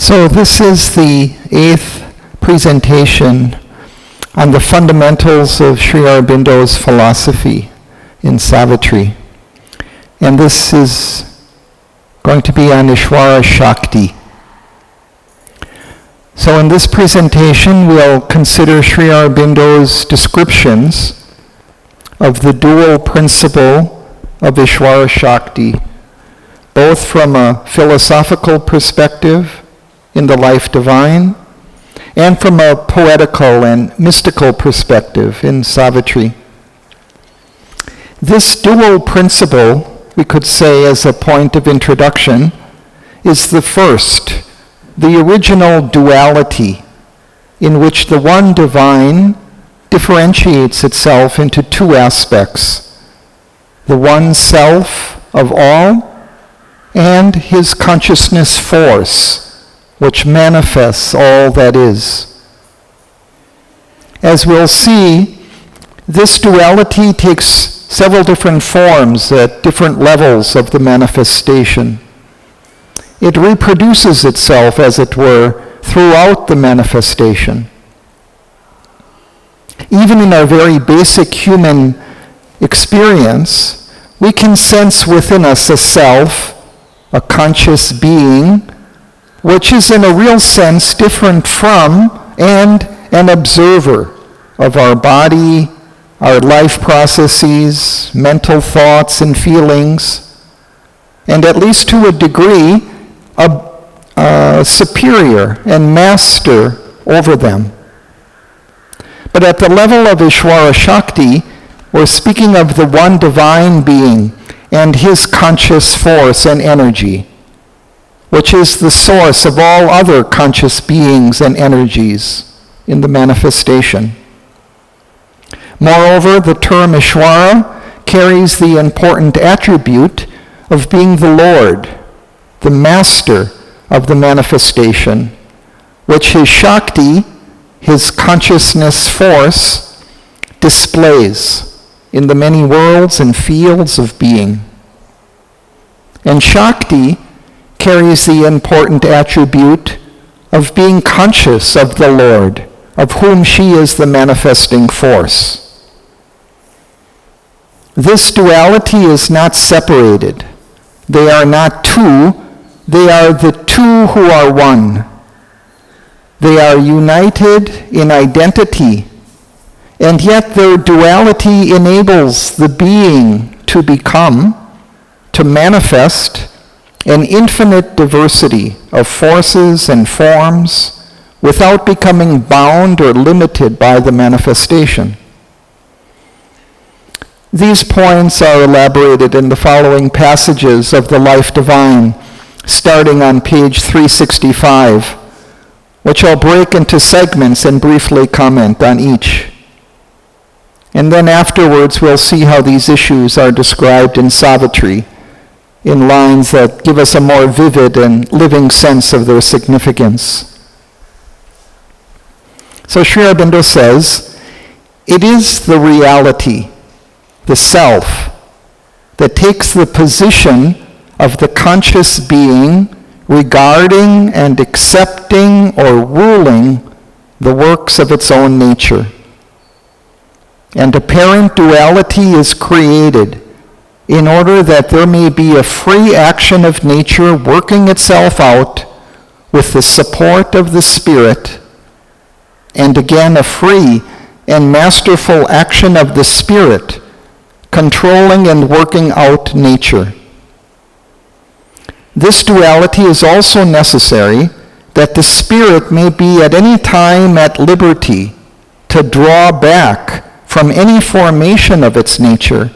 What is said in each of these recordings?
So this is the 8th presentation on the fundamentals of Sri Aurobindo's philosophy in Savitri. And this is going to be on Ishwara-Shakti. So in this presentation, we'll consider Sri Aurobindo's descriptions of the dual principle of Ishwara-Shakti, both from a philosophical perspective in the life divine, and from a poetical and mystical perspective in Savitri. This dual principle, we could say as a point of introduction, is the first, the original duality, in which the one divine differentiates itself into two aspects: the one self of all and his consciousness force, which manifests all that is. As we'll see, this duality takes several different forms at different levels of the manifestation. It reproduces itself, as it were, throughout the manifestation. Even in our very basic human experience, we can sense within us a self, a conscious being, which is in a real sense different from and an observer of our body, our life processes, mental thoughts and feelings, and at least to a degree, a superior and master over them. But at the level of Ishwara-Shakti, we're speaking of the one divine being and his conscious force and energy, which is the source of all other conscious beings and energies in the manifestation. Moreover, the term Ishwara carries the important attribute of being the Lord, the master of the manifestation, which his Shakti, his consciousness force, displays in the many worlds and fields of being. And Shakti carries the important attribute of being conscious of the Lord, of whom she is the manifesting force. This duality is not separated. They are not two, they are the two who are one. They are united in identity, and yet their duality enables the being to become, to manifest, an infinite diversity of forces and forms without becoming bound or limited by the manifestation. These points are elaborated in the following passages of the Life Divine, starting on page 365, which I'll break into segments and briefly comment on each. And then afterwards we'll see how these issues are described in Savitri, in lines that give us a more vivid and living sense of their significance. So Sri Aurobindo says, it is the reality, the self, that takes the position of the conscious being regarding and accepting or ruling the works of its own nature. And apparent duality is created in order that there may be a free action of nature working itself out with the support of the Spirit, and again a free and masterful action of the Spirit controlling and working out nature. This duality is also necessary that the Spirit may be at any time at liberty to draw back from any formation of its nature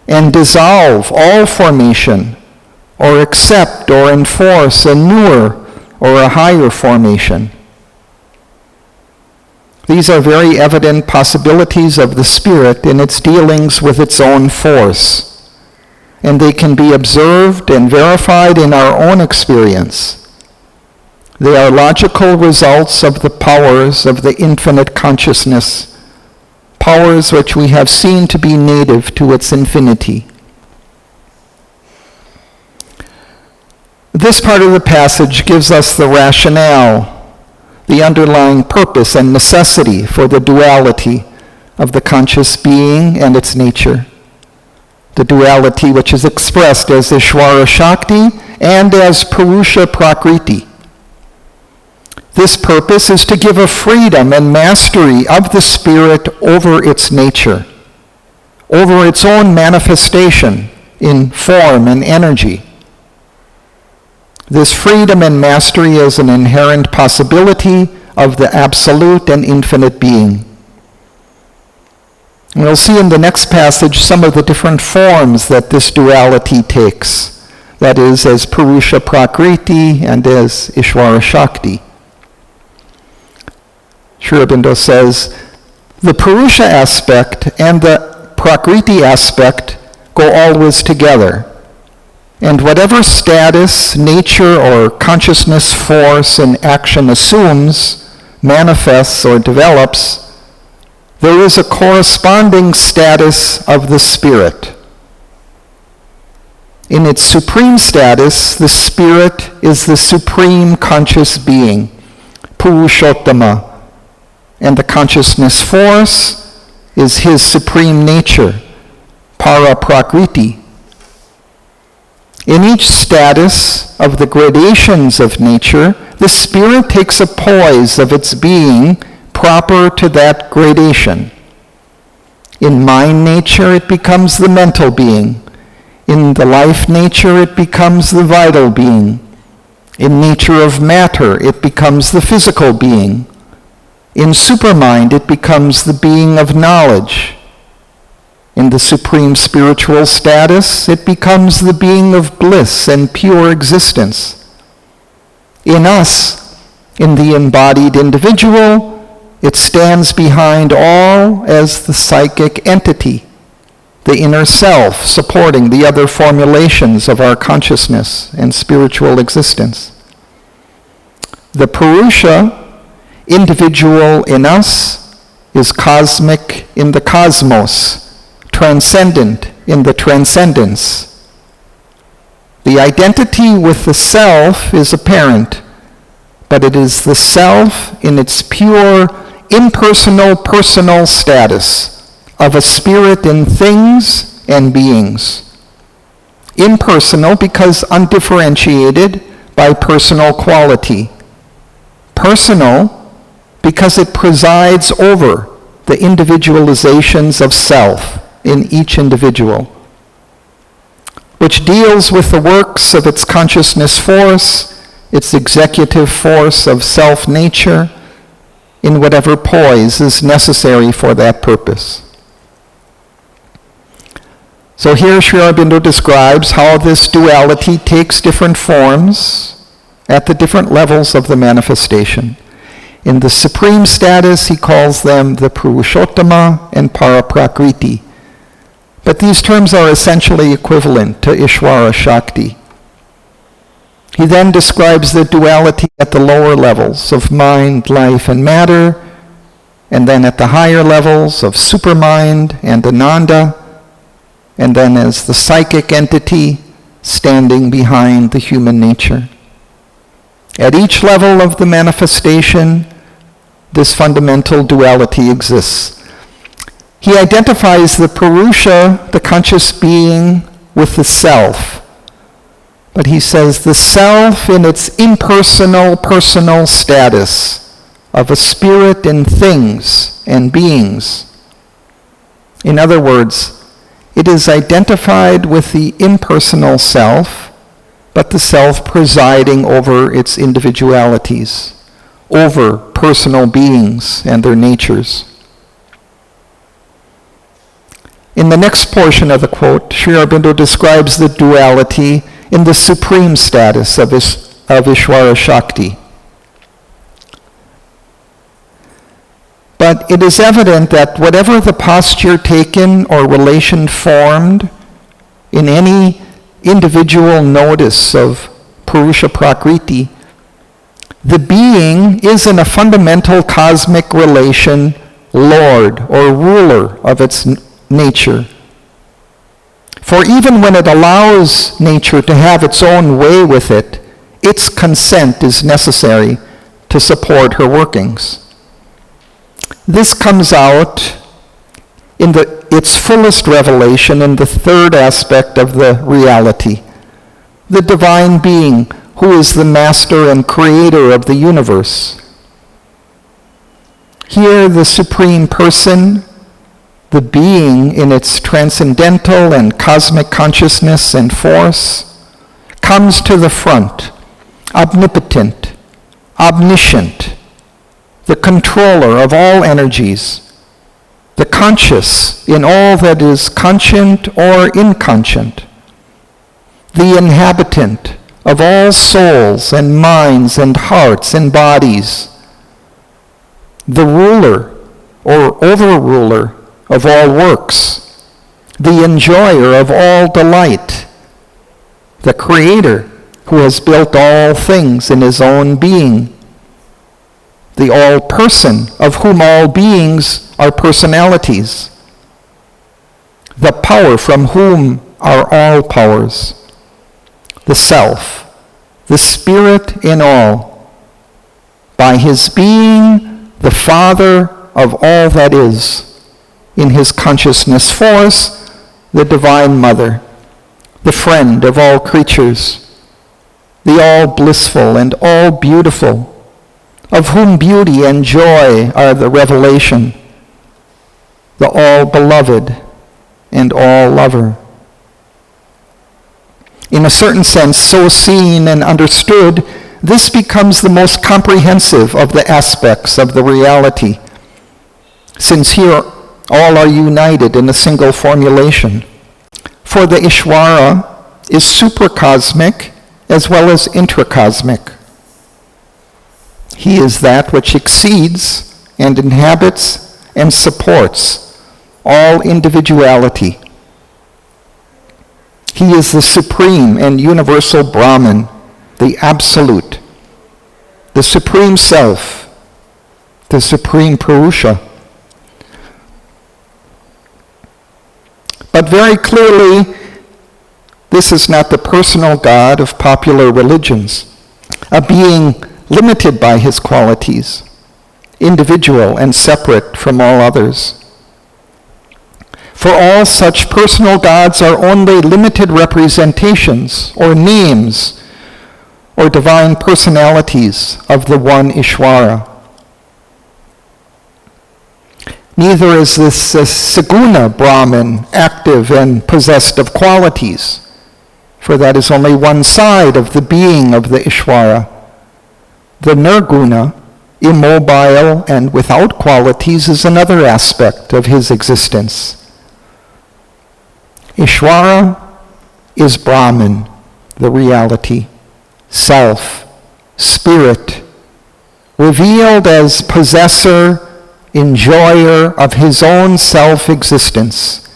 and dissolve all formation, or accept or enforce a newer or a higher formation. These are very evident possibilities of the Spirit in its dealings with its own force, and they can be observed and verified in our own experience. They are logical results of the powers of the infinite consciousness, powers which we have seen to be native to its infinity. this part of the passage gives us the rationale, the underlying purpose and necessity for the duality of the conscious being and its nature. The duality which is expressed as Ishwara-Shakti and as Purusha-Prakriti. This purpose is to give a freedom and mastery of the spirit over its nature, over its own manifestation in form and energy. This freedom and mastery is an inherent possibility of the absolute and infinite being. And we'll see in the next passage some of the different forms that this duality takes, that is, as Purusha Prakriti and as Ishwara-Shakti. Sri Aurobindo says, the Purusha aspect and the Prakriti aspect go always together. And whatever status, nature, or consciousness force in action assumes, manifests, or develops, there is a corresponding status of the spirit. In its supreme status, the spirit is the supreme conscious being, Purushottama, and the consciousness force is his supreme nature, Para-Prakriti. In each status of the gradations of nature, the spirit takes a poise of its being proper to that gradation. In mind nature, it becomes the mental being. In the life nature, it becomes the vital being. In nature of matter, it becomes the physical being. In supermind, it becomes the being of knowledge. In the supreme spiritual status, it becomes the being of bliss and pure existence. In us, in the embodied individual, it stands behind all as the psychic entity, the inner self supporting the other formulations of our consciousness and spiritual existence. The Purusha, individual in us, is cosmic in the cosmos, transcendent in the transcendence. The identity with the self is apparent, but it is the self in its pure, impersonal, personal status of a spirit in things and beings. Impersonal because undifferentiated by personal quality. Personal because it presides over the individualizations of self in each individual, which deals with the works of its consciousness force, its executive force of self-nature, in whatever poise is necessary for that purpose. So here Sri Aurobindo describes how this duality takes different forms at the different levels of the manifestation. In the supreme status, he calls them the Purushottama and Para-Prakriti. But these terms are essentially equivalent to Ishwara-Shakti. He then describes the duality at the lower levels of mind, life, and matter, and then at the higher levels of supermind and Ananda, and then as the psychic entity standing behind the human nature. At each level of the manifestation, this fundamental duality exists. He identifies the Purusha, the conscious being, with the self. But he says the self in its impersonal, personal status of a spirit in things and beings. In other words, it is identified with the impersonal self, but the self presiding over its individualities, over personal beings and their natures. In the next portion of the quote, Sri Aurobindo describes the duality in the supreme status of Ishwara-Shakti. But it is evident that whatever the posture taken or relation formed in any individual notice of Purusha Prakriti, the being is in a fundamental cosmic relation lord or ruler of its nature. For even when it allows nature to have its own way with it, its consent is necessary to support her workings. This comes out in its fullest revelation in the third aspect of the reality, the divine being who is the master and creator of the universe. Here, the supreme person, the being in its transcendental and cosmic consciousness and force, comes to the front, omnipotent, omniscient, the controller of all energies, the conscious in all that is conscient or inconscient, the inhabitant of all souls and minds and hearts and bodies, the ruler or overruler of all works, the enjoyer of all delight, the creator who has built all things in his own being, the all-person of whom all beings are personalities, the power from whom are all powers, the self, the spirit in all, by his being the Father of all that is, in his consciousness force, the Divine Mother, the friend of all creatures, the all-blissful and all-beautiful, of whom beauty and joy are the revelation, the all-beloved and all-lover. In a certain sense, so seen and understood, this becomes the most comprehensive of the aspects of the reality, since here all are united in a single formulation. For the Ishwara is supracosmic as well as intracosmic. He is that which exceeds and inhabits and supports all individuality. He is the supreme and universal Brahman, the absolute, the supreme self, the supreme Purusha. But very clearly, this is not the personal God of popular religions, a being limited by his qualities, individual and separate from all others. For all such personal gods are only limited representations or names or divine personalities of the one Ishwara. Neither is this Saguna Brahman active and possessed of qualities, for that is only one side of the being of the Ishwara. The Nirguna, immobile and without qualities, is another aspect of his existence. Ishwara is Brahman, the reality, self, spirit, revealed as possessor, enjoyer of his own self-existence,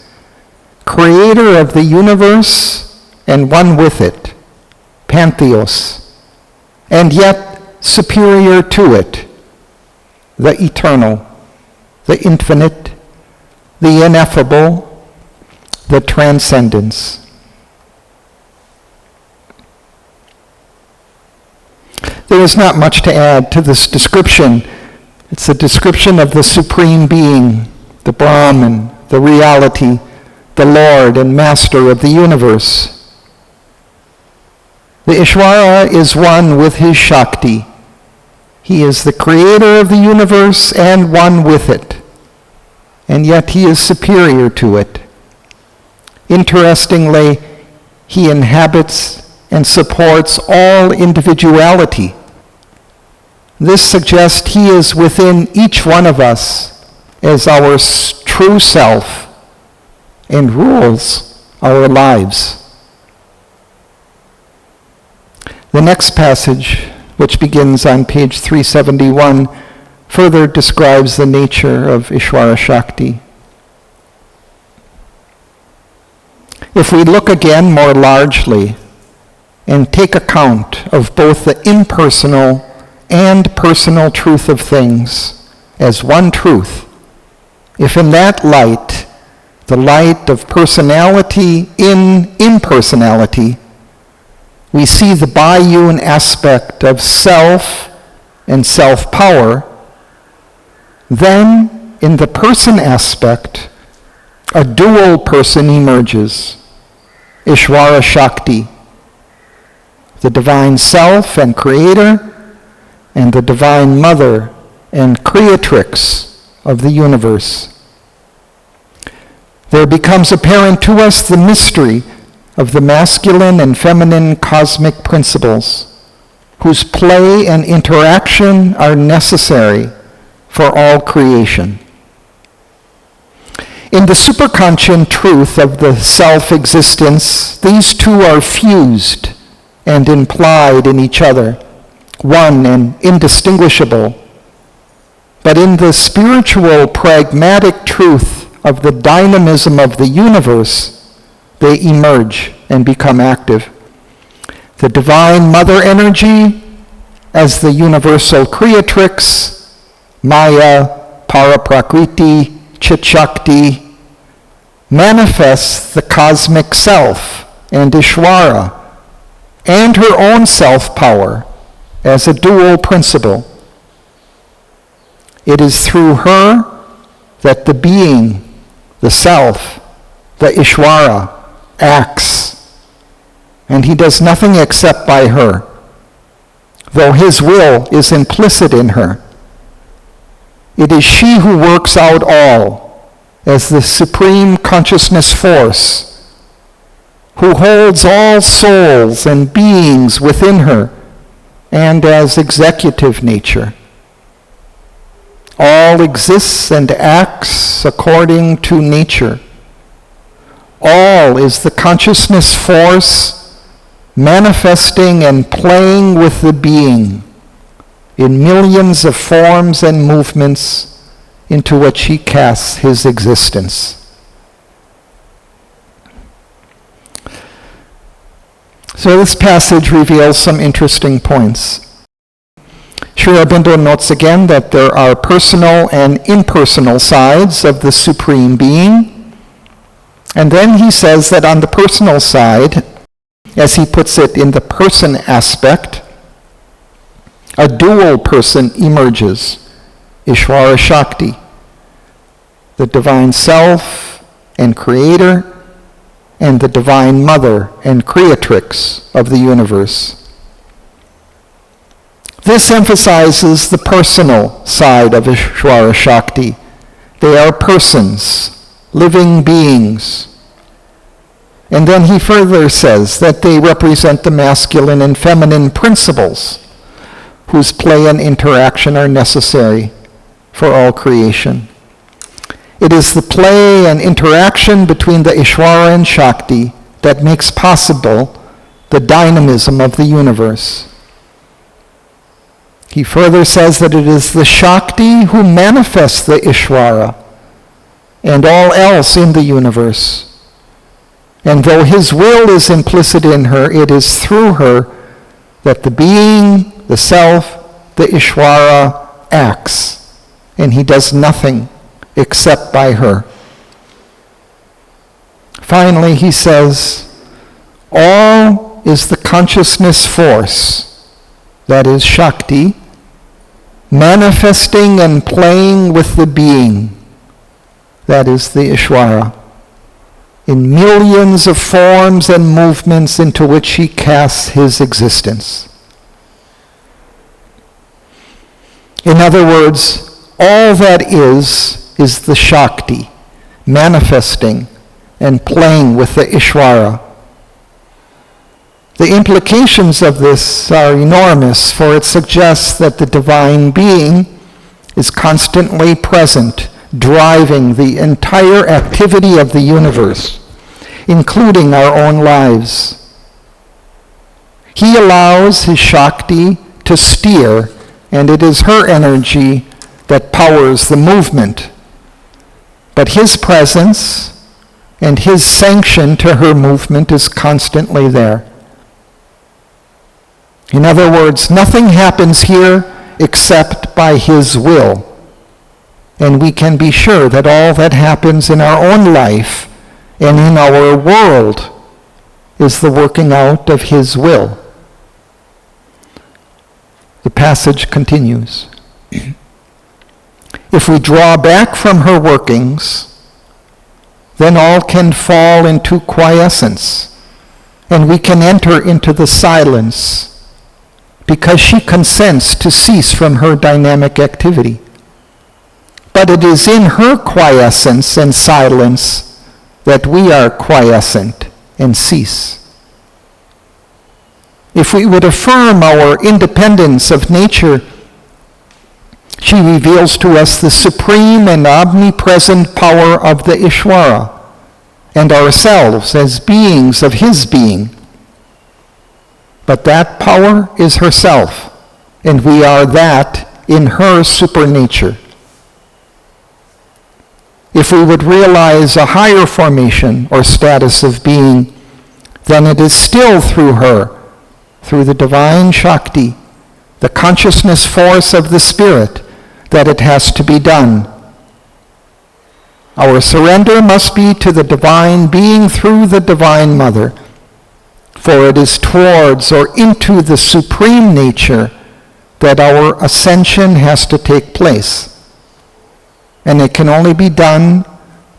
creator of the universe and one with it, pantheos, and yet superior to it, the eternal, the infinite, the ineffable, the transcendence. There is not much to add to this description. It's a description of the Supreme Being, the Brahman, the reality, the Lord and Master of the universe. The Ishwara is one with his Shakti. He is the creator of the universe and one with it, and yet he is superior to it. Interestingly, he inhabits and supports all individuality. This suggests he is within each one of us as our true self and rules our lives. The next passage, which begins on page 371, further describes the nature of Ishwara-Shakti. If we look again more largely and take account of both the impersonal and personal truth of things as one truth, if in that light, the light of personality in impersonality, we see the biune aspect of self and self-power, then in the person aspect, a dual person emerges, Ishwara-Shakti, the divine self and creator, and the divine mother and creatrix of the universe. There becomes apparent to us the mystery of the masculine and feminine cosmic principles, whose play and interaction are necessary for all creation. In the superconscious truth of the self-existence, these two are fused and implied in each other, one and indistinguishable. But in the spiritual pragmatic truth of the dynamism of the universe, they emerge and become active. The divine mother energy as the universal creatrix, Maya, Paraprakriti, Chit-Shakti, manifests the cosmic self and Ishwara and her own self-power as a dual principle. It is through her that the being, the self, the Ishwara, acts, and he does nothing except by her, though his will is implicit in her. It is she who works out all as the supreme consciousness force, who holds all souls and beings within her, and as executive nature. All exists and acts according to nature. All is the consciousness force manifesting and playing with the being in millions of forms and movements into which he casts his existence. So this passage reveals some interesting points. Sri Aurobindo notes again that there are personal and impersonal sides of the Supreme Being. And then he says that on the personal side, as he puts it in the person aspect, a dual person emerges, Ishwara-Shakti, the divine self and creator, and the divine mother and creatrix of the universe. This emphasizes the personal side of Ishwara-Shakti. They are persons, living beings. And then he further says that they represent the masculine and feminine principles whose play and interaction are necessary for all creation. It is the play and interaction between the Ishwara and Shakti that makes possible the dynamism of the universe. He further says that it is the Shakti who manifests the Ishwara and all else in the universe. And though his will is implicit in her, it is through her that the being, the self, the Ishwara acts, and he does nothing except by her. Finally, he says, all is the consciousness force, that is Shakti, manifesting and playing with the being, that is the Ishwara, in millions of forms and movements into which he casts his existence. In other words, all that is the Shakti, manifesting and playing with the Ishwara. The implications of this are enormous, for it suggests that the divine being is constantly present, driving the entire activity of the universe, including our own lives. He allows his Shakti to steer, and it is her energy that powers the movement. But his presence and his sanction to her movement is constantly there. In other words, nothing happens here except by his will. And we can be sure that all that happens in our own life and in our world is the working out of his will. The passage continues. If we draw back from her workings, then all can fall into quiescence, and we can enter into the silence, because she consents to cease from her dynamic activity. But it is in her quiescence and silence that we are quiescent and cease. If we would affirm our independence of nature, she reveals to us the supreme and omnipresent power of the Ishwara and ourselves as beings of his being. But that power is herself, and we are that in her supernature. If we would realize a higher formation or status of being, then it is still through her, through the divine Shakti, the consciousness force of the Spirit, that it has to be done. Our surrender must be to the divine being through the Divine Mother, for it is towards or into the supreme nature that our ascension has to take place. And it can only be done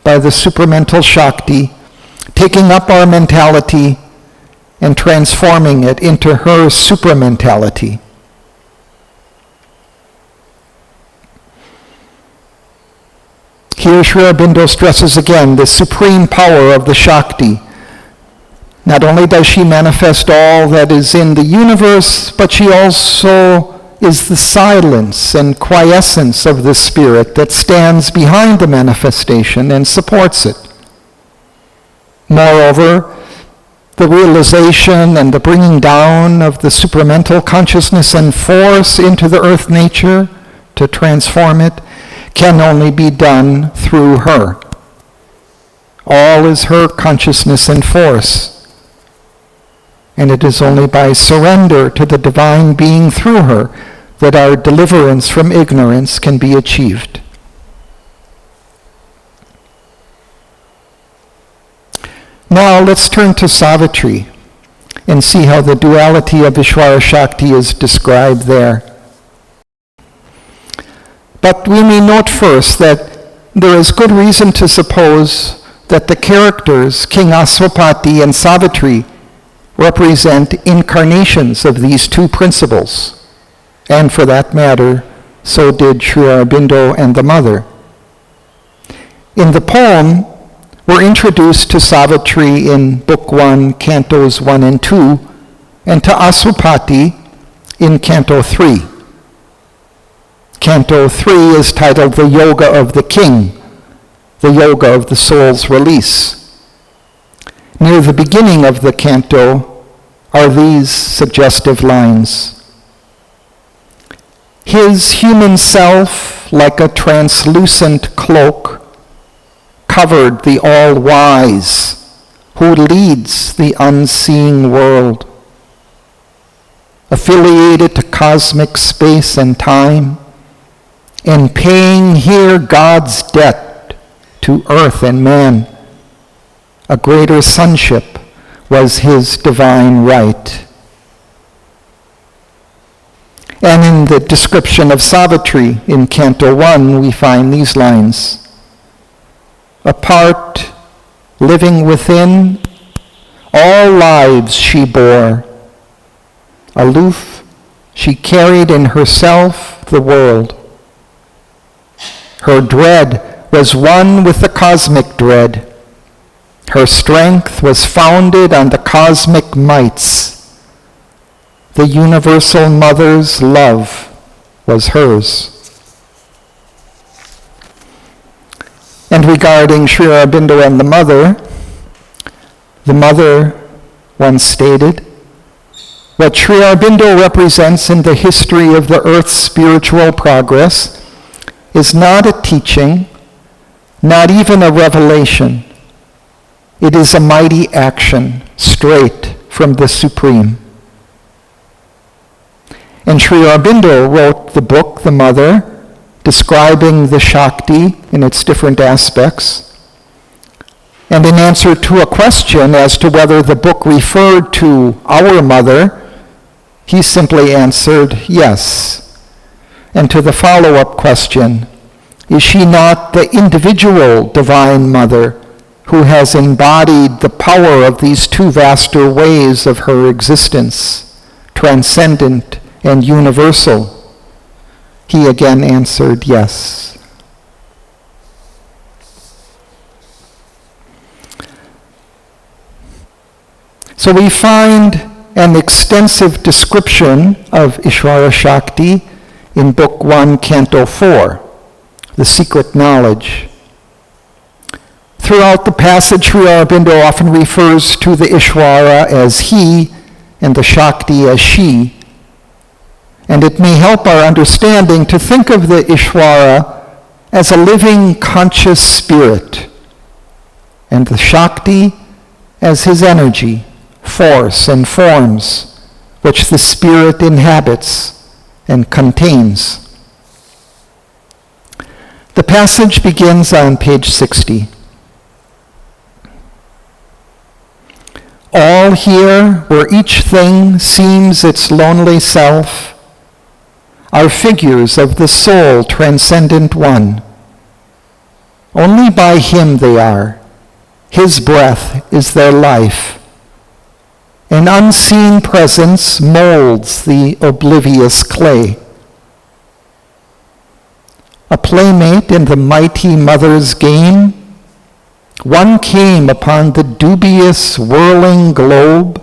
by the supramental Shakti, taking up our mentality and transforming it into her supramentality. Here Sri Aurobindo stresses again the supreme power of the Shakti. Not only does she manifest all that is in the universe, but she also is the silence and quiescence of the Spirit that stands behind the manifestation and supports it. Moreover, the realization and the bringing down of the supramental consciousness and force into the earth nature to transform it can only be done through her. All is her consciousness and force. And it is only by surrender to the divine being through her that our deliverance from ignorance can be achieved. Now let's turn to Savitri and see how the duality of Ishwara-Shakti is described there. But we may note first that there is good reason to suppose that the characters, King Aswapati and Savitri, represent incarnations of these two principles. And for that matter, so did Sri Aurobindo and the Mother. In the poem, we're introduced to Savitri in Book 1, Cantos 1 and 2, and to Aswapati in Canto 3. Canto 3 is titled The Yoga of the King, the yoga of the soul's release. Near the beginning of the canto are these suggestive lines. His human self, like a translucent cloak, covered the all-wise, who leads the unseeing world. Affiliated to cosmic space and time, and paying here God's debt to earth and man, a greater sonship was his divine right. And in the description of Savitri in Canto 1, we find these lines. Apart, living within, all lives she bore. Aloof, she carried in herself the world. Her dread was one with the cosmic dread. Her strength was founded on the cosmic mights. The universal mother's love was hers. And regarding Sri Aurobindo and the mother once stated, what Sri Aurobindo represents in the history of the earth's spiritual progress is not a teaching, not even a revelation. It is a mighty action straight from the Supreme. And Sri Aurobindo wrote the book, The Mother, describing the Shakti in its different aspects. And in answer to a question as to whether the book referred to our mother, he simply answered yes. And to the follow-up question, is she not the individual divine mother who has embodied the power of these two vaster ways of her existence, transcendent and universal? He again answered yes. So we find an extensive description of Ishwara-Shakti in Book 1, Canto 4, The Secret Knowledge. Throughout the passage, Sri Aurobindo often refers to the Ishwara as he and the Shakti as she. And it may help our understanding to think of the Ishwara as a living, conscious spirit, and the Shakti as his energy, force, and forms, which the spirit inhabits and contains. The passage begins on page 60. All here, where each thing seems its lonely self, are figures of the soul transcendent one. Only by him they are. His breath is their life. An unseen presence molds the oblivious clay. A playmate in the mighty mother's game, one came upon the dubious whirling globe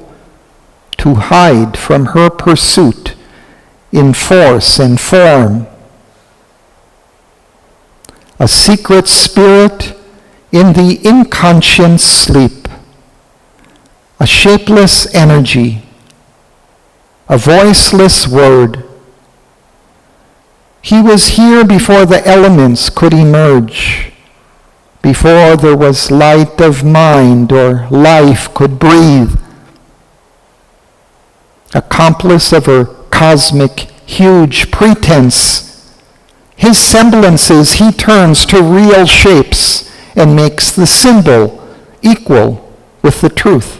to hide from her pursuit in force and form. A secret spirit in the inconscient sleep. A shapeless energy, a voiceless word. He was here before the elements could emerge, before there was light of mind or life could breathe. Accomplice of her cosmic, huge pretense, his semblances he turns to real shapes and makes the symbol equal with the truth.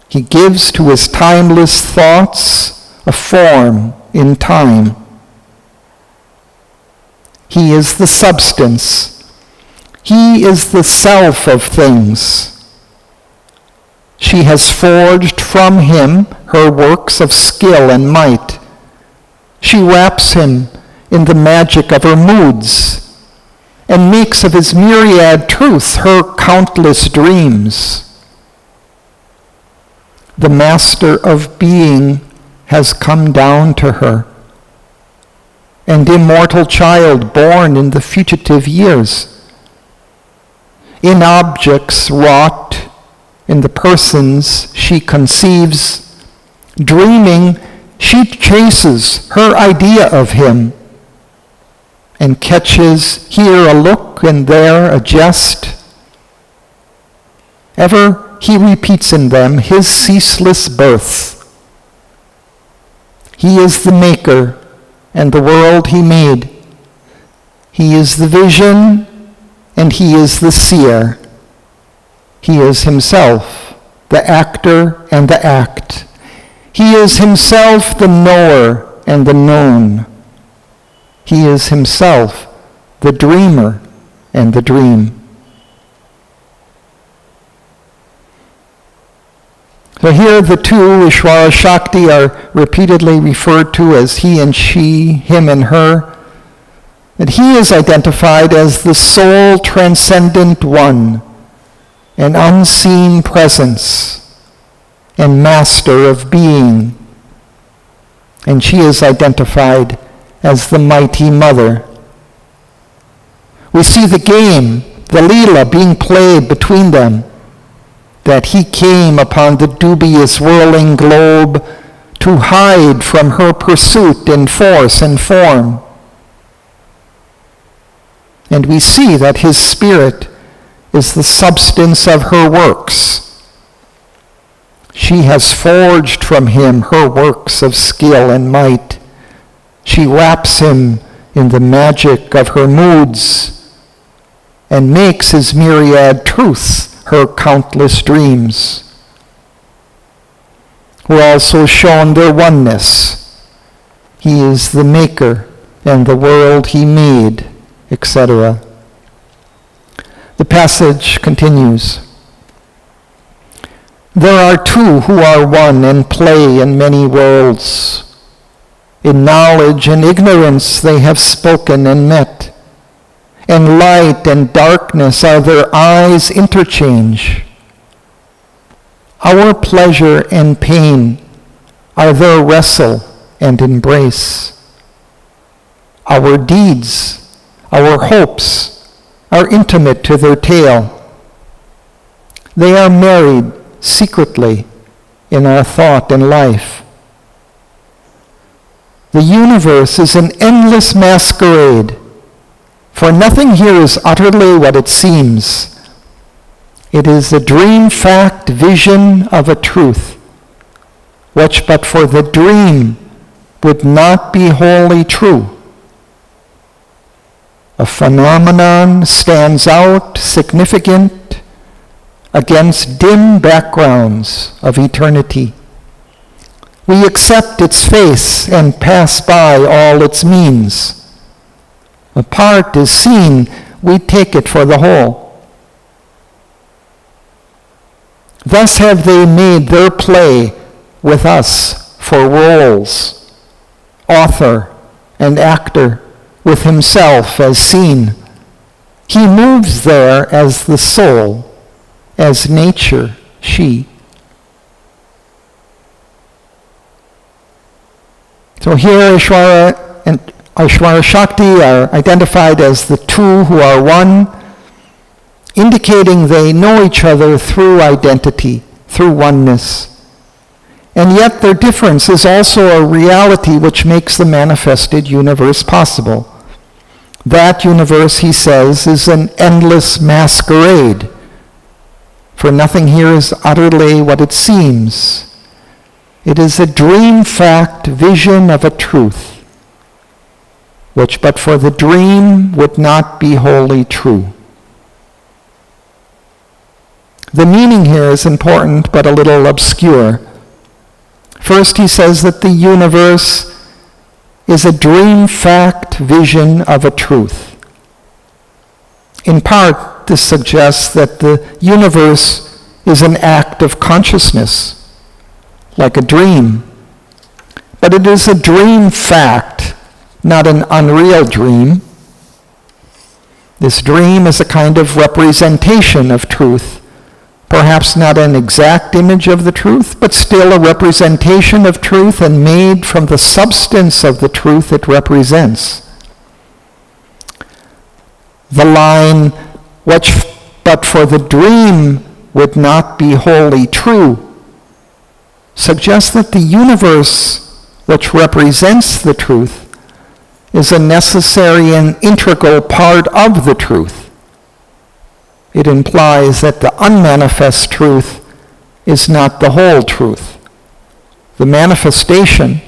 He gives to his timeless thoughts a form in time. He is the substance. He is the self of things. She has forged from him her works of skill and might. She wraps him in the magic of her moods and makes of his myriad truths her countless dreams. The master of being has come down to her, and immortal child born in the fugitive years. In objects wrought, in the persons she conceives, dreaming, she chases her idea of him, and catches here a look and there a jest. Ever he repeats in them his ceaseless birth. He is the maker and the world he made. He is the vision and he is the seer. He is himself the actor and the act. He is himself the knower and the known. He is himself the dreamer and the dream. So here the two, Ishwara-Shakti, are repeatedly referred to as he and she, him and her. And he is identified as the sole transcendent one, an unseen presence, and master of being. And she is identified as the mighty mother. We see the game, the Leela being played between them, that he came upon the dubious whirling globe to hide from her pursuit in force and form. And we see that his spirit is the substance of her works. She has forged from him her works of skill and might. She wraps him in the magic of her moods and makes his myriad truths her countless dreams. We're also shown their oneness. He is the maker, and the world he made, etc. The passage continues. There are two who are one and play in many worlds. In knowledge and ignorance they have spoken and met. And light and darkness are their eyes' interchange. Our pleasure and pain are their wrestle and embrace. Our deeds, our hopes, are intimate to their tale. They are married secretly in our thought and life. The universe is an endless masquerade, for nothing here is utterly what it seems. It is a dream fact vision of a truth, which but for the dream would not be wholly true. A phenomenon stands out significant against dim backgrounds of eternity. We accept its face and pass by all its means. A part is seen, we take it for the whole. Thus have they made their play with us for roles, author and actor, with himself as seen. He moves there as the soul, as nature, she. So here Ishwara and Ishwara-Shakti are identified as the two who are one, indicating they know each other through identity, through oneness. And yet their difference is also a reality which makes the manifested universe possible. That universe, he says, is an endless masquerade, for nothing here is utterly what it seems. It is a dream fact vision of a truth, which but for the dream would not be wholly true. The meaning here is important but a little obscure. First, he says that the universe is a dream fact vision of a truth. In part, this suggests that the universe is an act of consciousness, like a dream. But it is a dream fact, not an unreal dream. This dream is a kind of representation of truth. Perhaps not an exact image of the truth, but still a representation of truth and made from the substance of the truth it represents. The line, which but for the dream would not be wholly true, suggests that the universe which represents the truth is a necessary and integral part of the truth. It implies that the unmanifest truth is not the whole truth. The manifestation,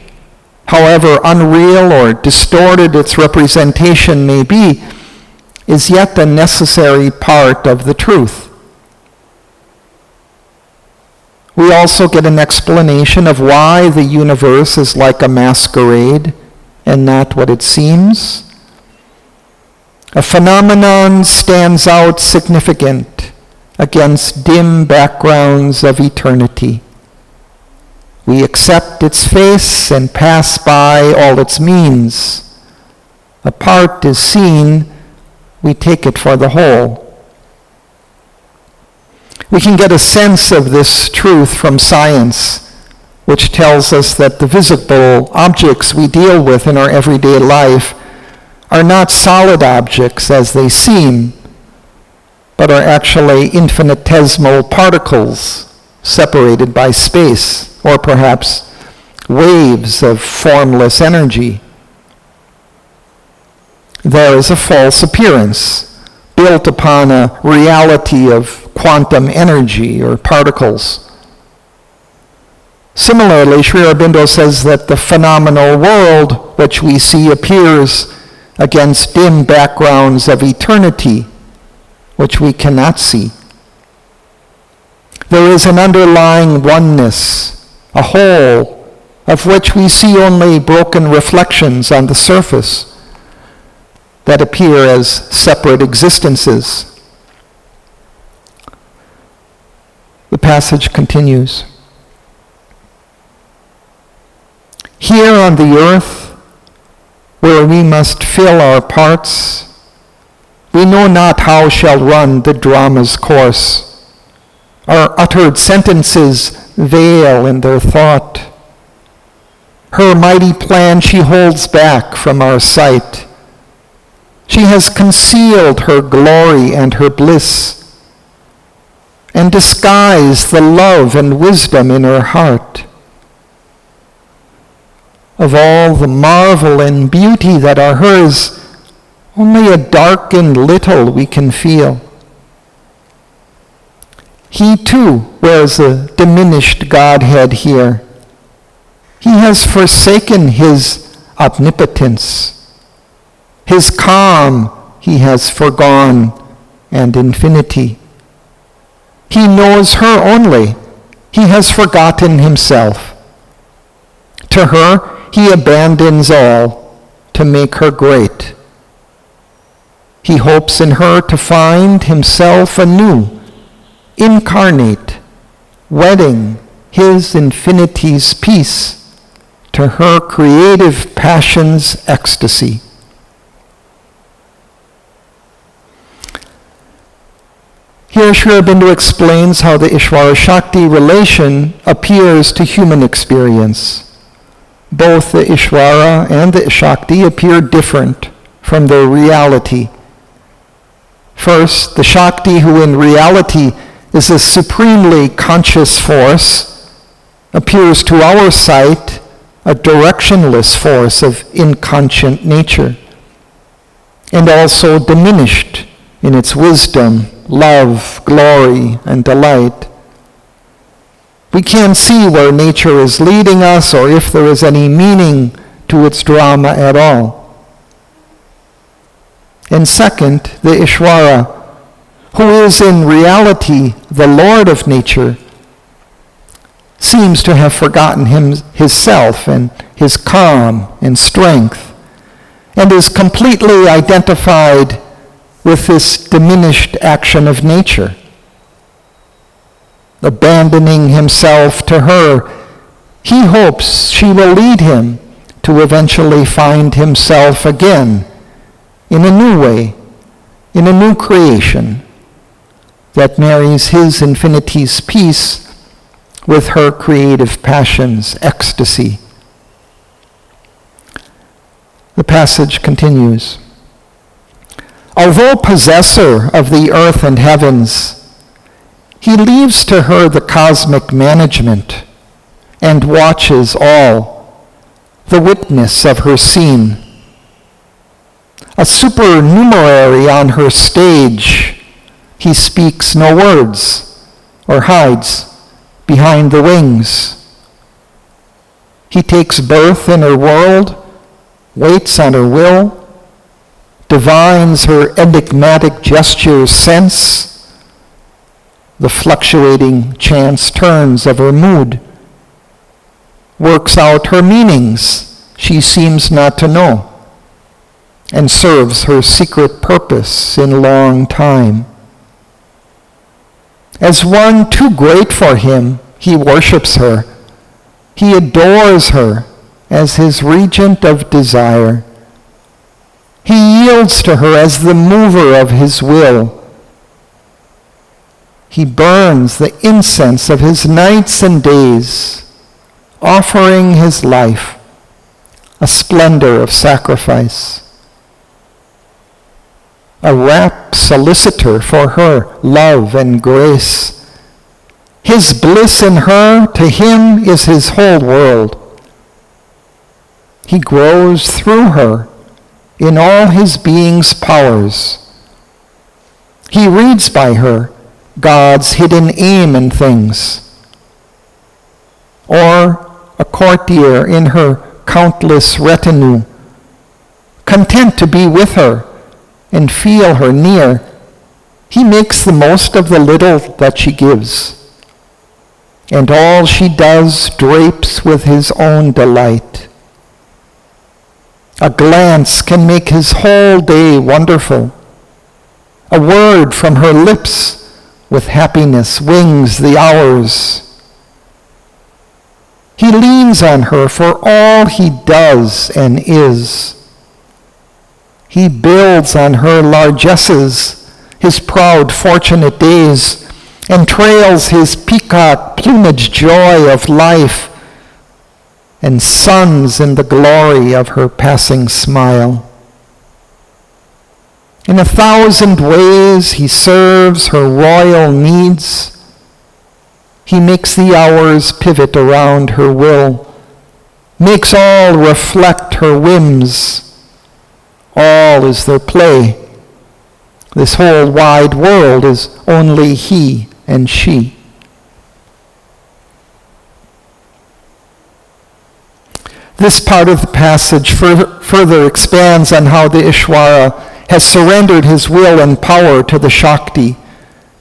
however unreal or distorted its representation may be, is yet a necessary part of the truth. We also get an explanation of why the universe is like a masquerade and not what it seems. A phenomenon stands out significant against dim backgrounds of eternity. We accept its face and pass by all its means. A part is seen, we take it for the whole. We can get a sense of this truth from science, which tells us that the visible objects we deal with in our everyday life are not solid objects as they seem, but are actually infinitesimal particles separated by space, or perhaps waves of formless energy. There is a false appearance built upon a reality of quantum energy or particles. Similarly, Sri Aurobindo says that the phenomenal world which we see appears against dim backgrounds of eternity which we cannot see. There is an underlying oneness, a whole, of which we see only broken reflections on the surface that appear as separate existences. The passage continues. Here on the earth, where we must fill our parts, we know not how shall run the drama's course. Our uttered sentences veil in their thought. Her mighty plan she holds back from our sight. She has concealed her glory and her bliss, and disguised the love and wisdom in her heart. Of all the marvel and beauty that are hers, only a darkened little we can feel. He too wears a diminished Godhead here. He has forsaken his omnipotence. His calm he has forgone, and infinity. He knows her only. He has forgotten himself. To her he abandons all to make her great. He hopes in her to find himself anew, incarnate, wedding his infinity's peace to her creative passion's ecstasy. Here Sri Aurobindo explains how the Ishwara-Shakti relation appears to human experience. Both the Ishwara and the Shakti appear different from their reality. First, the Shakti, who in reality is a supremely conscious force, appears to our sight a directionless force of inconscient nature, and also diminished in its wisdom, love, glory, and delight. We can't see where nature is leading us or if there is any meaning to its drama at all. And second, the Ishwara, who is in reality the Lord of nature, seems to have forgotten himself and his calm and strength, and is completely identified with this diminished action of nature. Abandoning himself to her, he hopes she will lead him to eventually find himself again in a new way, in a new creation that marries his infinity's peace with her creative passion's ecstasy. The passage continues. Although possessor of the earth and heavens, he leaves to her the cosmic management and watches all, the witness of her scene. A supernumerary on her stage, he speaks no words or hides behind the wings. He takes birth in her world, waits on her will, divines her enigmatic gestures sense, the fluctuating chance turns of her mood, works out her meanings she seems not to know, and serves her secret purpose in long time. As one too great for him, he worships her. He adores her as his regent of desire. He yields to her as the mover of his will. He burns the incense of his nights and days, offering his life, a splendor of sacrifice. A rapt solicitor for her love and grace. His bliss in her, to him, is his whole world. He grows through her in all his being's powers. He reads by her God's hidden aim in things, or a courtier in her countless retinue, content to be with her and feel her near, He makes the most of the little that she gives, and all she does drapes with his own delight. A glance can make his whole day wonderful. A word from her lips with happiness wings the hours. He leans on her for all he does and is. He builds on her largesses, his proud, fortunate days, and trails his peacock plumage joy of life, and suns in the glory of her passing smile. In 1,000 ways he serves her royal needs. He makes the hours pivot around her will, makes all reflect her whims. All is their play. This whole wide world is only he and she. This part of the passage further expands on how the Ishwara has surrendered his will and power to the Shakti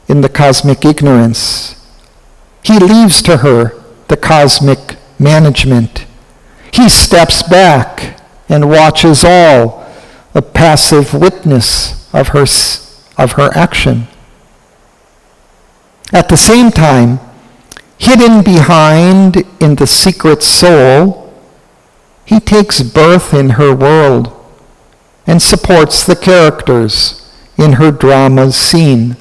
in the cosmic ignorance. He leaves to her the cosmic management. He steps back and watches all, a passive witness of her action. At the same time, hidden behind in the secret soul, he takes birth in her world and supports the characters in her drama's scene.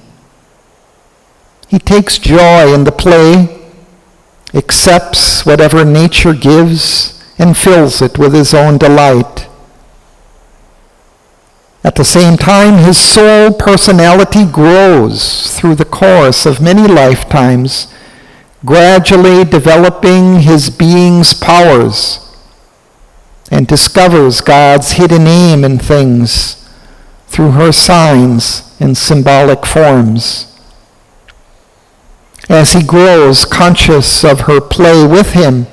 He takes joy in the play, accepts whatever nature gives, and fills it with his own delight. At the same time, his soul personality grows through the course of many lifetimes, gradually developing his being's powers, and discovers God's hidden aim in things through her signs and symbolic forms. As he grows conscious of her play with him,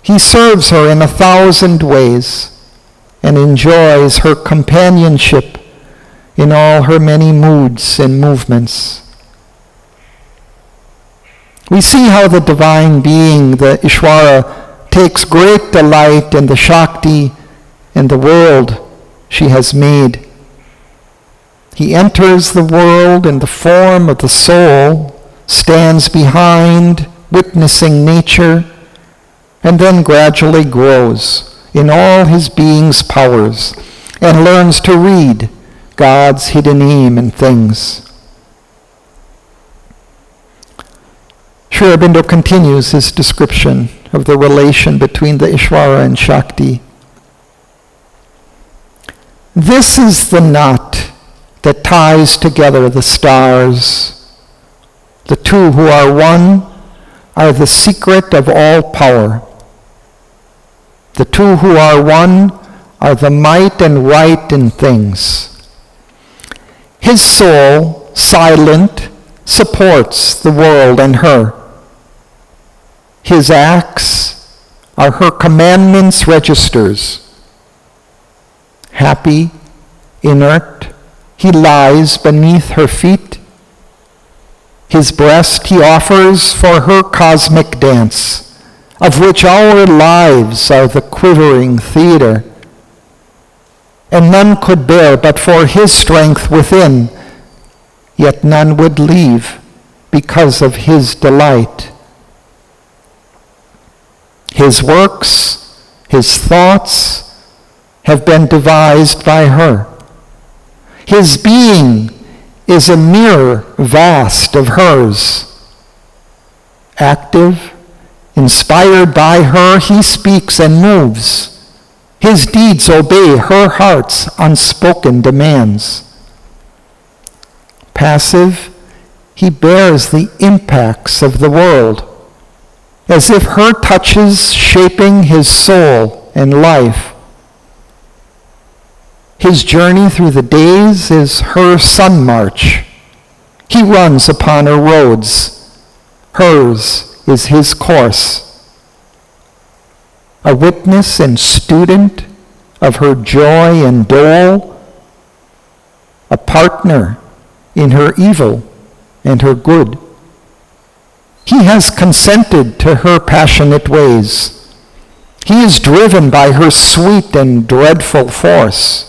he serves her in 1,000 ways and enjoys her companionship in all her many moods and movements. We see how the divine being, the Ishwara, takes great delight in the Shakti and the world she has made. He enters the world in the form of the soul, stands behind, witnessing nature, and then gradually grows in all his being's powers and learns to read God's hidden aim in things. Sri Aurobindo continues his description of the relation between the Ishwara and Shakti. This is the knot that ties together the stars. The two who are one are the secret of all power. The two who are one are the might and right in things. His soul, silent, supports the world and her. His acts are her commandments' registers. Happy, inert, he lies beneath her feet. His breast he offers for her cosmic dance, of which our lives are the quivering theater. And none could bear but for his strength within, yet none would leave because of his delight. His works, his thoughts have been devised by her. His being is a mirror vast of hers. Active, inspired by her, he speaks and moves. His deeds obey her heart's unspoken demands. Passive, he bears the impacts of the world, as if her touches shaping his soul and life. His journey through the days is her sun march. He runs upon her roads. Hers is his course. A witness and student of her joy and dole, a partner in her evil and her good. He has consented to her passionate ways. He is driven by her sweet and dreadful force.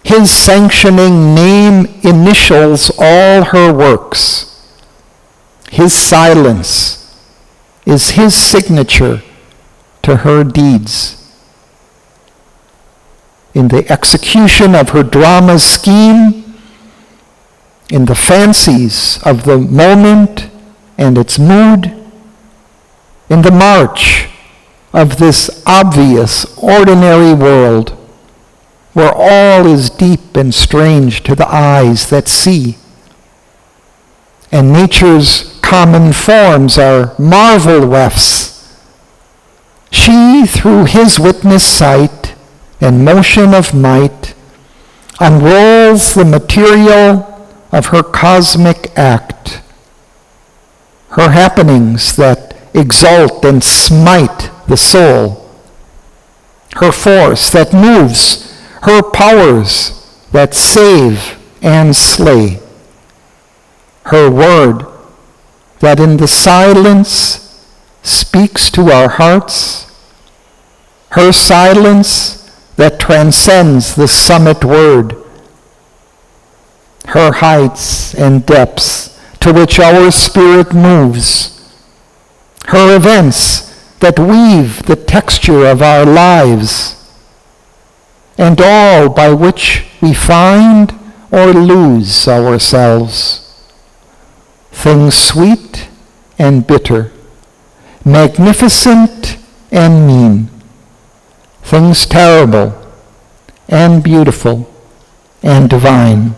His sanctioning name initials all her works. His silence is his signature to her deeds. In the execution of her drama scheme, in the fancies of the moment and its mood, in the march of this obvious, ordinary world, where all is deep and strange to the eyes that see, and nature's common forms are marvel wefts, she, through his witness sight and motion of might, unrolls the material of her cosmic act, her happenings that exalt and smite the soul, her force that moves, her powers that save and slay, her word that in the silence speaks to our hearts, her silence that transcends the summit word, her heights and depths to which our spirit moves, her events that weave the texture of our lives, and all by which we find or lose ourselves. Things sweet and bitter, magnificent and mean, things terrible and beautiful and divine.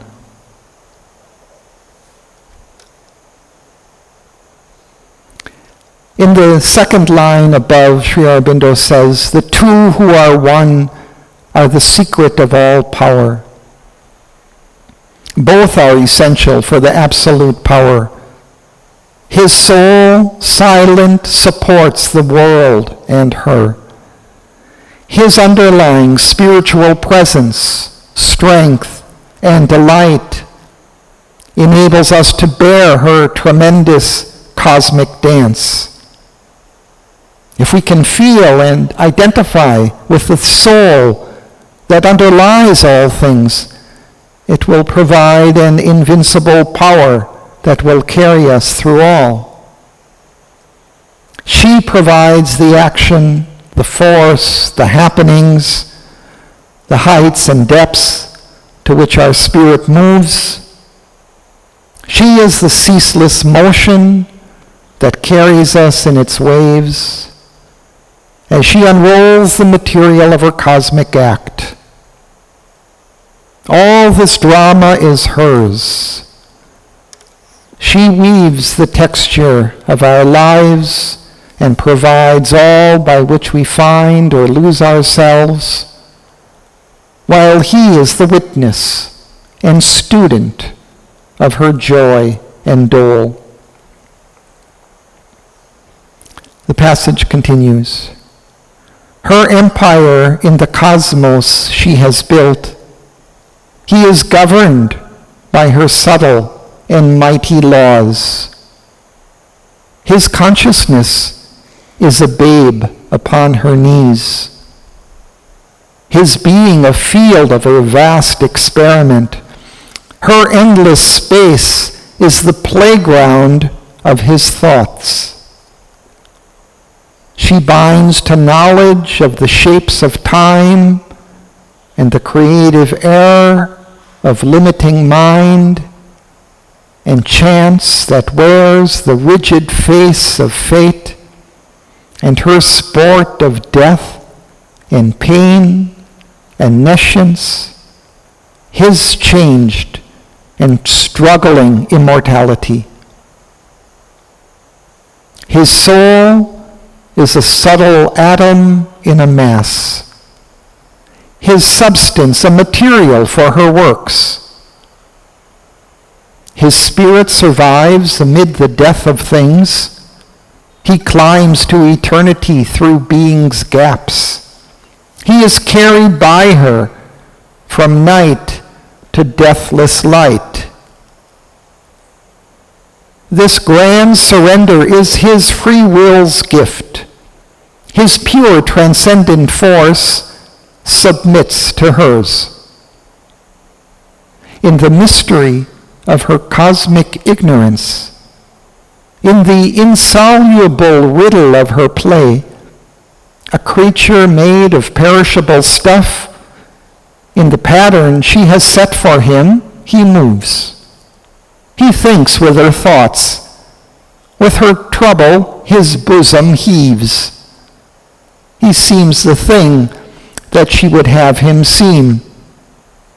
In the second line above, Sri Aurobindo says, "The two who are one are the secret of all power." Both are essential for the absolute power. His soul, silent, supports the world and her. His underlying spiritual presence, strength, and delight enables us to bear her tremendous cosmic dance. If we can feel and identify with the soul that underlies all things, it will provide an invincible power that will carry us through all. She provides the action, the force, the happenings, the heights and depths to which our spirit moves. She is the ceaseless motion that carries us in its waves as she unrolls the material of her cosmic act. All this drama is hers. She weaves the texture of our lives and provides all by which we find or lose ourselves, while he is the witness and student of her joy and dole. The passage continues. Her empire in the cosmos she has built. He is governed by her subtle and mighty laws. His consciousness is a babe upon her knees. His being a field of a vast experiment. Her endless space is the playground of his thoughts. She binds to knowledge of the shapes of time and the creative error of limiting mind and chance that wears the rigid face of fate, and her sport of death and pain and nescience, his changed and struggling immortality. His soul is a subtle atom in a mass. His substance a material for her works. His spirit survives amid the death of things. He climbs to eternity through being's gaps. He is carried by her from night to deathless light. This grand surrender is his free will's gift. His pure transcendent force submits to hers. In the mystery of her cosmic ignorance, in the insoluble riddle of her play, a creature made of perishable stuff, in the pattern she has set for him, he moves. He thinks with her thoughts. With her trouble, his bosom heaves. He seems the thing that she would have him seem.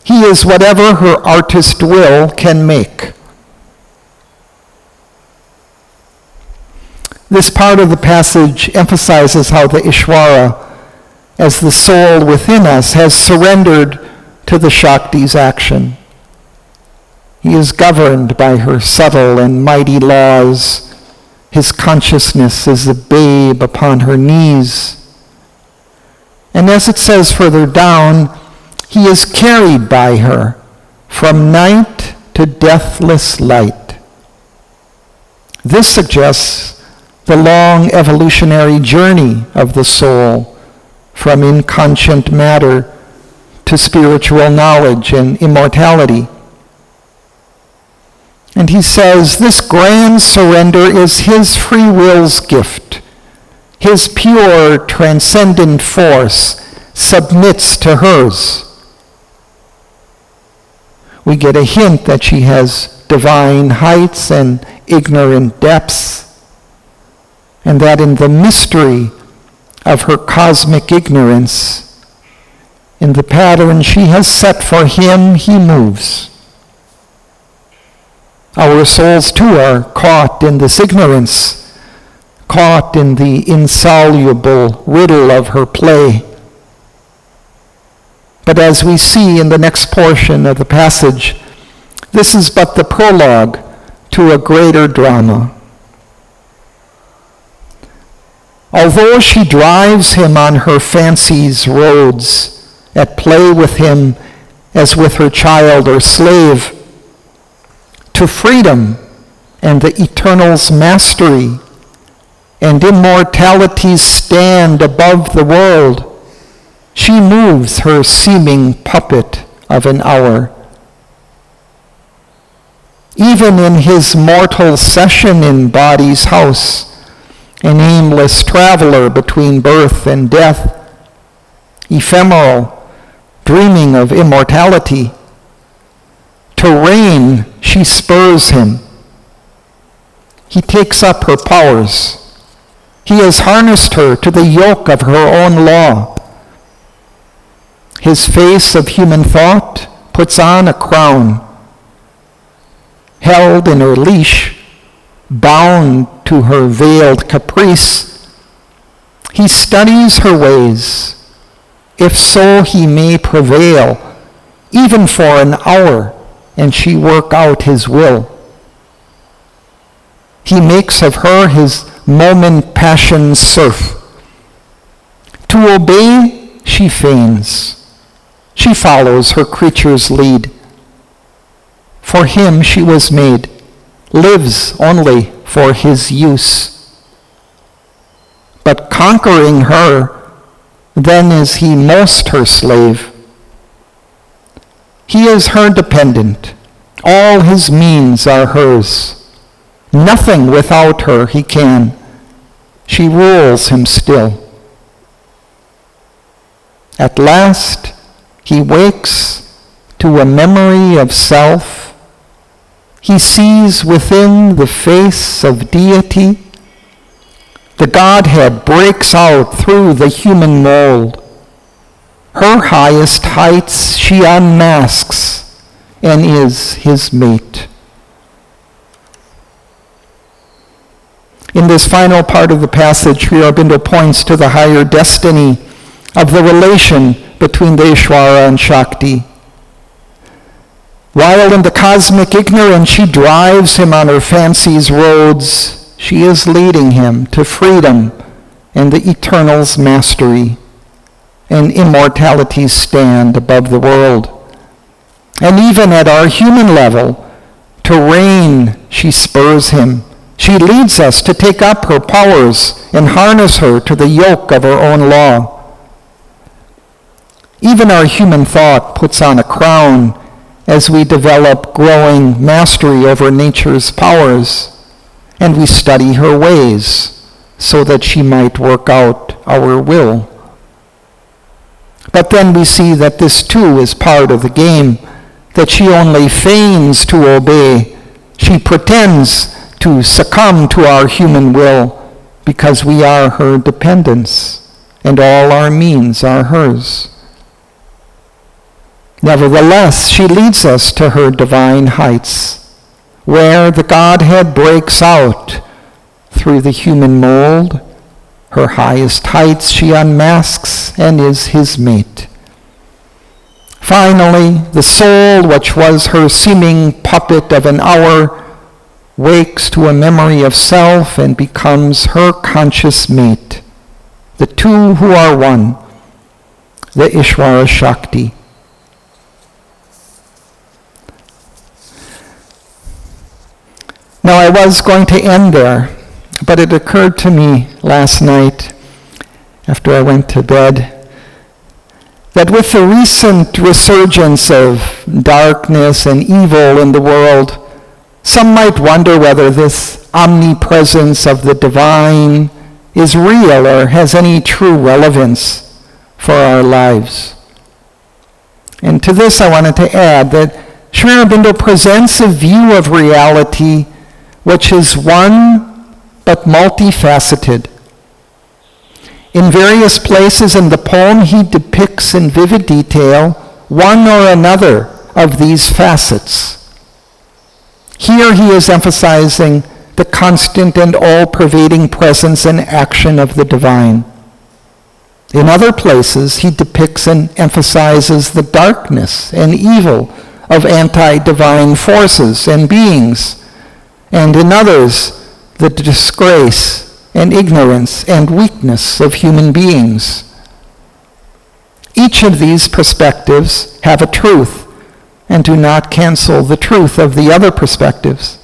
He is whatever her artist will can make. This part of the passage emphasizes how the Ishwara, as the soul within us, has surrendered to the Shakti's action. He is governed by her subtle and mighty laws. His consciousness is a babe upon her knees. And as it says further down, he is carried by her from night to deathless light. This suggests the long evolutionary journey of the soul from inconscient matter to spiritual knowledge and immortality. And he says this grand surrender is his free will's gift. His pure, transcendent force submits to hers. We get a hint that she has divine heights and ignorant depths, and that in the mystery of her cosmic ignorance, in the pattern she has set for him, he moves. Our souls too are caught in this ignorance, caught in the insoluble riddle of her play. But as we see in the next portion of the passage, this is but the prologue to a greater drama. Although she drives him on her fancy's roads, at play with him as with her child or slave, to freedom and the eternal's mastery and immortality's stand above the world, she moves her seeming puppet of an hour. Even in his mortal session in body's house, an aimless traveler between birth and death, ephemeral, dreaming of immortality, to reign, she spurs him. He takes up her powers. He has harnessed her to the yoke of her own law. His face of human thought puts on a crown. Held in her leash, bound to her veiled caprice, he studies her ways, if so he may prevail, even for an hour, and she work out his will. He makes of her his moment passion's serf. To obey, she feigns. She follows her creature's lead. For him she was made, lives only for his use. But conquering her, then is he most her slave. He is her dependent. All his means are hers. Nothing without her he can. She rules him still. At last, he wakes to a memory of self. He sees within the face of deity. The Godhead breaks out through the human mold. Her highest heights she unmasks and is his mate. In this final part of the passage, Sri Aurobindo points to the higher destiny of the relation between the Ishwara and Shakti. While in the cosmic ignorance she drives him on her fancy's roads, she is leading him to freedom and the eternal's mastery and immortality's stand above the world. And even at our human level, to reign, she spurs him. She leads us to take up her powers and harness her to the yoke of her own law. Even our human thought puts on a crown as we develop growing mastery over nature's powers, and we study her ways so that she might work out our will. But then we see that this too is part of the game, that she only feigns to obey. She pretends to succumb to our human will because we are her dependents, and all our means are hers. Nevertheless, she leads us to her divine heights, where the Godhead breaks out through the human mold. Her highest heights she unmasks and is his mate. Finally, the soul, which was her seeming puppet of an hour, wakes to a memory of self and becomes her conscious mate. The two who are one, the Ishwara-Shakti. Now, I was going to end there, but it occurred to me last night, after I went to bed, that with the recent resurgence of darkness and evil in the world, some might wonder whether this omnipresence of the divine is real or has any true relevance for our lives. And to this I wanted to add that Sri Aurobindo presents a view of reality which is one but multifaceted. In various places in the poem, he depicts in vivid detail one or another of these facets. Here he is emphasizing the constant and all-pervading presence and action of the divine. In other places, he depicts and emphasizes the darkness and evil of anti-divine forces and beings, and in others, the disgrace and ignorance and weakness of human beings. Each of these perspectives have a truth and do not cancel the truth of the other perspectives.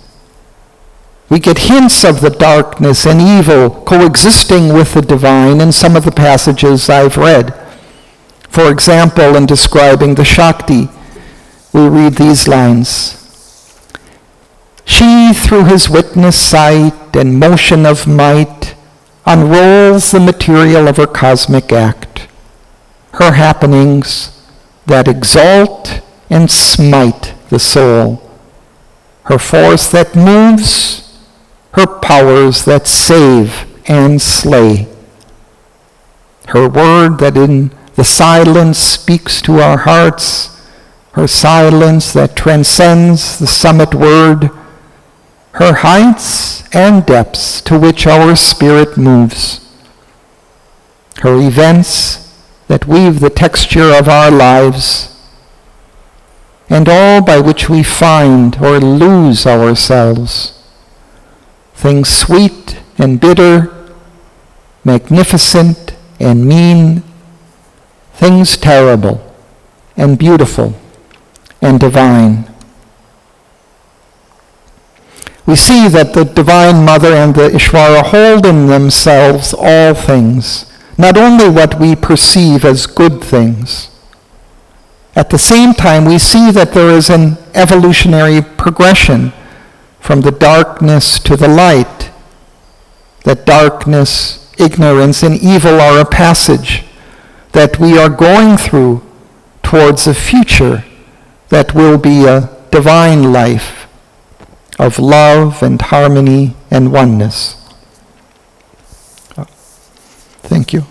We get hints of the darkness and evil coexisting with the divine in some of the passages I've read. For example, in describing the Shakti, we read these lines. She, through his witness sight and motion of might, unrolls the material of her cosmic act, her happenings that exalt and smite the soul, her force that moves, her powers that save and slay, her word that in the silence speaks to our hearts, her silence that transcends the summit word, her heights and depths to which our spirit moves, her events that weave the texture of our lives, and all by which we find or lose ourselves, things sweet and bitter, magnificent and mean, things terrible and beautiful and divine. We see that the Divine Mother and the Ishvara hold in themselves all things, not only what we perceive as good things. At the same time, we see that there is an evolutionary progression from the darkness to the light, that darkness, ignorance, and evil are a passage that we are going through towards a future that will be a divine life of love and harmony and oneness. Thank you.